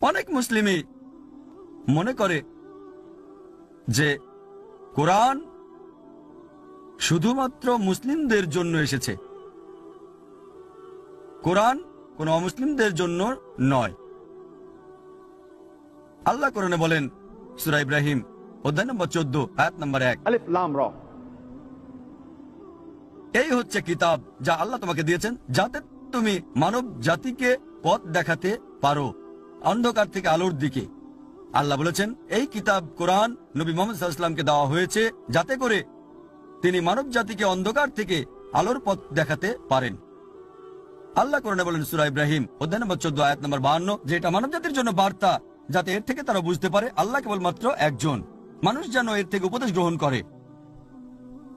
অনেক মুসলিমই মনে করে যে কোরআন শুধুমাত্র মুসলিমদের জন্য এসেছে, কোরআন কোন অমুসলিমদের জন্য নয়। আল্লাহ কোরআনে বলেন সূরা ইব্রাহিম অধ্যায় নম্বর 14 আয়াত নম্বর 1, আলিফ লাম র, এই হচ্ছে কিতাব যা আল্লাহ তোমাকে দিয়েছেন যাতে তুমি মানব জাতিকে পথ দেখাতে পারো অন্ধকার থেকে আলোর দিকে। আল্লাহ বলেছেন এই কিতাব কোরআন নবী মুহাম্মদ সাল্লাল্লাহু আলাইহি ওয়াসাল্লামকে দেওয়া হয়েছে যাতে করে তিনি মানব জাতিকে অন্ধকার থেকে আলোর পথ দেখাতে পারেন। আল্লাহ কোরআনে বলেন সূরা ইব্রাহিম অধ্যায় নম্বর 14 আয়াত নম্বর 52 যে এটা মানব জাতির জন্য বার্তা যাতে এর থেকে তারা বুঝতে পারে আল্লাহ কেবলমাত্র একজন, মানুষ যেন এর থেকে উপদেশ গ্রহণ করে।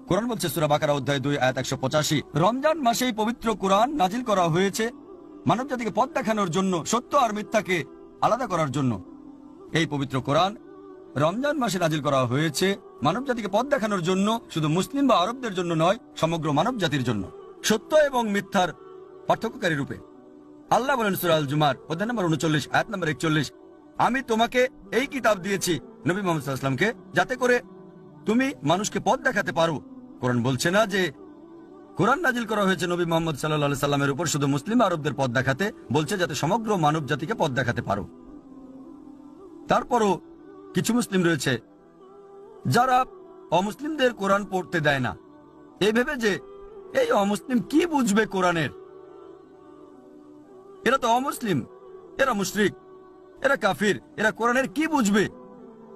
কোরআন বলছে সূরা বাকারা অধ্যায় 2 আয়াত 185 রমজান মাসেই পবিত্র কোরআন নাজিল করা হয়েছে মানব জাতিকে পথ দেখানোর জন্য, সত্য আর মিথ্যাকে আলাদা করার জন্য। এই পবিত্র কোরআন রমজান মাসে নাজিল করা হয়েছে মানব জাতিকে পথ দেখানোর জন্য, শুধু মুসলিম বা আরবদের জন্য নয়, সমগ্র মানব জাতির জন্য, সত্য এবং মিথ্যার পার্থক্যকারী রূপে। আল্লাহ বলেন সূরা আল জুমার অধ্যায় নম্বর 39 আয়াত নম্বর 41 আমি তোমাকে এই কিতাব দিয়েছি নবী মুহাম্মদ সাল্লাল্লাহু আলাইহি ওয়াসাল্লামকে যাতে করে তুমি মানুষকে পথ দেখাতে পারো। কোরআন বলছে না যে কোরআন নাজিল করা হয়েছে নবী মুহাম্মদ সাল্লাল্লাহু আলাইহি সাল্লামের উপর শুধু মুসলিম আরবদের পথ দেখাতে, বলছে যাতে সমগ্র মানব জাতিকে পথ দেখাতে পারো। তারপরও কিছু মুসলিম রয়েছে যারা অমুসলিমদের কোরআন পড়তে দেয় না, এই ভেবে যে এই অমুসলিম কি বুঝবে কোরআনের, এরা তো অমুসলিম, এরা মুশরিক, এরা কাফির, এরা কোরআনের কি বুঝবে,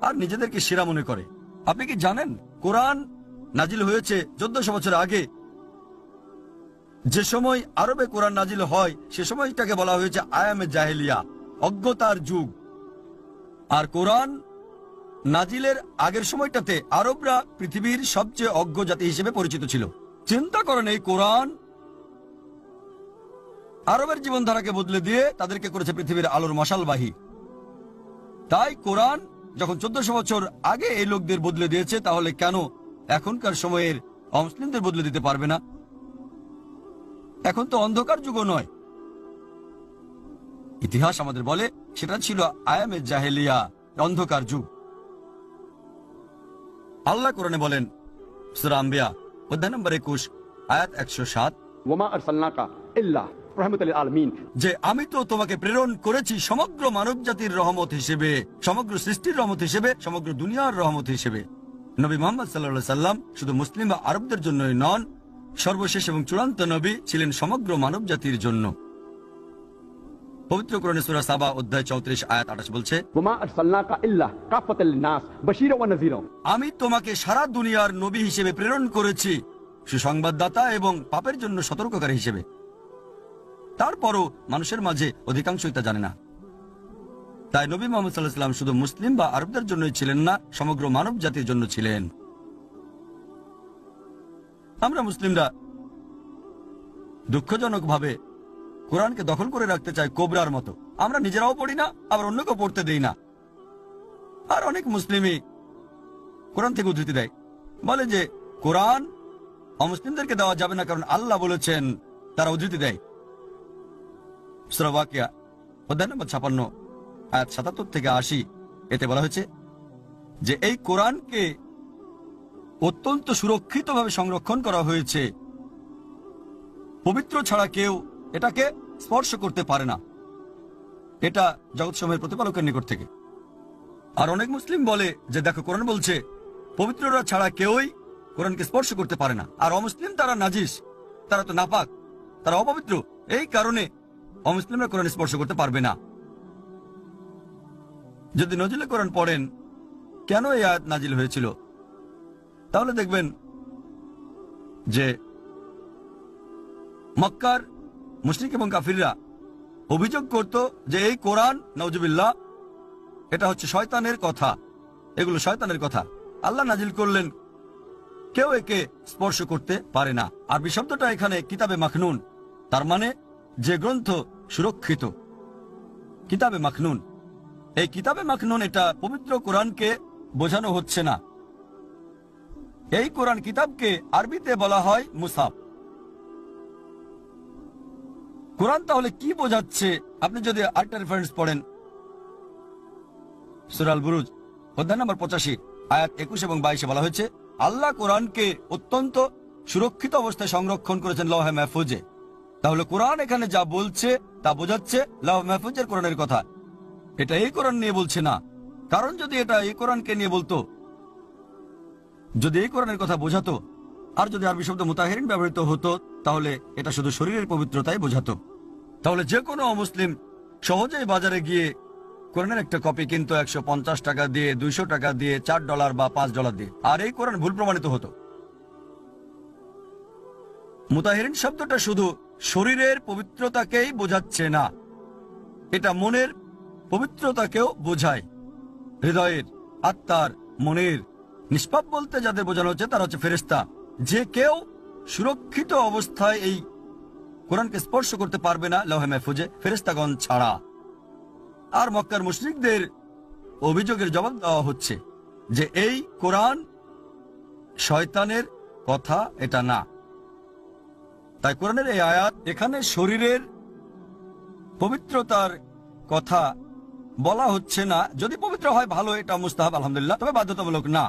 আর নিজেদেরকে সেরা মনে করে। আপনি কি জানেন কোরআন নাজিল হয়েছে 1400 বছর আগে? যে সময় আরবে কোরআন নাজিল হয় সে সময়টাকে বলা হয়েছে আয়ামে জাহেলিয়া, অজ্ঞতার যুগ। আর কোরআন নাজিলের আগের সময়টাতে আরবরা পৃথিবীর সবচেয়ে অজ্ঞ জাতি হিসেবে পরিচিত ছিল। চিন্তা করেন এই কোরআন আরবের জীবনধারাকে বদলে দিয়ে তাদেরকে করেছে পৃথিবীর আলোর মশালবাহী। তাই কোরআন যখন 1400 বছর আগে এই লোকদের বদলে দিয়েছে, তাহলে কেন এখনকার সময়ের অমুসলিমদের বদলে দিতে পারবে না? এখন তো অন্ধকার যুগও নয়, ইতিহাস আমাদের বলে সেটা ছিল আয়ামে জাহেলিয়া, অন্ধকার যুগ। আল্লাহ কোরআনে বলেন সূরা আম্বিয়া অধ্যায় নম্বর 21 আয়াত 107 ওয়ামা আরসালনাকা ইল্লা রাহমাতাল লিল আলামিন যে আমি তো তোমাকে প্রেরণ করেছি সমগ্র মানব জাতির রহমত হিসেবে, সমগ্র সৃষ্টির রহমত হিসেবে, সমগ্র দুনিয়ার রহমত হিসেবে। নবী মুহাম্মদ সাল্লাল্লাহু আলাইহি সাল্লাম শুধু মুসলিম বা আরবদের জন্যই নন, সর্বশেষ এবং চূড়ান্ত নবী ছিলেন সমগ্র মানব জাতির জন্য। পবিত্র কোরআনে সূরা সাবা অধ্যায় 34 আয়াত 28 বলছে ওয়ামা আরসালনাকা ইল্লা কাফাতাল লিন-নাস বাশীরা ওয়া নাযীরা আমি তোমাকে সারা দুনিয়ার নবী হিসেবে প্রেরণ করেছি, সুসংবাদদাতা এবং পাপের জন্য সতর্ককারী হিসেবে। তারপরও মানুষের মাঝে অধিকাংশই তা জানে না। তাই নবী মুহাম্মদ সাল্লাল্লাহু আলাইহি ওয়াসাল্লাম শুধু মুসলিম বা আরবদের জন্যই ছিলেন না, সমগ্র মানব জাতির জন্য ছিলেন। আমরা মুসলিমরা দুঃখজনকভাবে কোরআনকে দখল করে রাখতে চাই কোবরার মতো। আমরা নিজেরাও পড়ি না, আবার অন্যকেও পড়তে দেই না। আর অনেক মুসলিমই কোরআন থেকে উদ্ধৃতি দেয়, বলে যে কোরআন অমুসলিমদেরকে দেওয়া যাবে না কারণ আল্লাহ বলেছেন। তারা উদ্ধৃতি দেয় সূরা ওয়াকিয়া অধ্যায় নম্বর 56 আয়াত 77 থেকে 80, এতে বলা হয়েছে যে এই কোরআনকে অত্যন্ত সুরক্ষিতভাবে সংরক্ষণ করা হয়েছে, পবিত্র ছাড়া কেউ এটাকে স্পর্শ করতে পারে না। এটা জগৎসমূহের প্রতিপালকের নিকট থেকে। আর অনেক মুসলিম বলে যে দেখো কোরআন বলছে পবিত্ররা ছাড়া কেউই কোরআনকে স্পর্শ করতে পারে না, আর অমুসলিম তারা নাজিস, তারা তো নাপাক, তারা অপবিত্র, এই কারণে অমুসলিমরা কোরআন স্পর্শ করতে পারবে না। যদি নজিলে কোরআন পড়েন কেন এই আয়াত নাজিল হয়েছিল, তাহলে দেখবেন যে মক্কার মুশরিক এবং কাফিররা অভিযোগ করত যে এই কোরআন নাউজুবিল্লাহ এটা হচ্ছে শয়তানের কথা, এগুলো শয়তানের কথা। আল্লাহ নাজিল করলেন কেউ একে স্পর্শ করতে পারে না। আরবি শব্দটা এখানে কিতাবে মাখনুন, তার মানে যে গ্রন্থ সুরক্ষিত, কিতাবে মাখনুন। এই কিতাবে মাখনুন এটা পবিত্র কোরআনকে বোঝানো হচ্ছে না। এই কোরআন কিতাবকে আরবিতে বলা হয় মুসাফ। কোরআন তাহলে কি বোঝাচ্ছে? আপনি যদি আরেকটা রেফারেন্স পড়েন সূরা আল বুরুজ অধ্যায় নম্বর 85 আয়াত 21 এবং 22 বলা হয়েছে, আল্লাহ কোরআনকে অত্যন্ত সুরক্ষিত অবস্থায় সংরক্ষণ করেছেন লৌহে মাহফুজে। তাহলে কোরআন এখানে যা বলছে তা বোঝাচ্ছে লৌহে মাহফুজের কোরআনের কথা। এটা এই কোরআন নিয়ে বলছে না। কারণ যদি এটা এই কোরআনকে নিয়ে বলতো, যদি এই কোরআনের কথা বোঝাতো, আর যদি আরবি শব্দ মুতাহিরিন ব্যবহৃত হতো, তাহলে এটা শুধু শরীরের পবিত্রতাই বোঝাতো। তাহলে যে কোনো অমুসলিম সহজেই বাজারে গিয়ে কোরআনের একটা কপি কিন্তু 150 টাকা দিয়ে, 200 টাকা দিয়ে, $4 বা $5 দিয়ে, আর এই কোরআন ভুল প্রমাণিত হতো। মুতাহিরিন শব্দটা শুধু শরীরের পবিত্রতাকেই বোঝাচ্ছে না, এটা মনের পবিত্রতাকেও বোঝায়। হৃদয়ের, আত্মার, মনের নিষ্পাপ বলতে যাদের বোঝানো হচ্ছে তারা হচ্ছে ফেরেশতা। যে কেউ সুরক্ষিত অবস্থায় এই কোরআনকে স্পর্শ করতে পারবে না লৌহে মাহফুজে, ফেরেশতাগণ ছাড়া। আর মক্কার মুশরিকদের অভিযোগের জবাব দেওয়া হচ্ছে যে এই কোরআন শয়তানের কথা, এটা না। তাই কোরআনের এই আয়াত এখানে শরীরের পবিত্রতার কথা বলা হচ্ছে না। যদি পবিত্র হয় ভালো, এটা মুস্তাহাব, আলহামদুলিল্লাহ, তবে বাধ্যতামূলক না।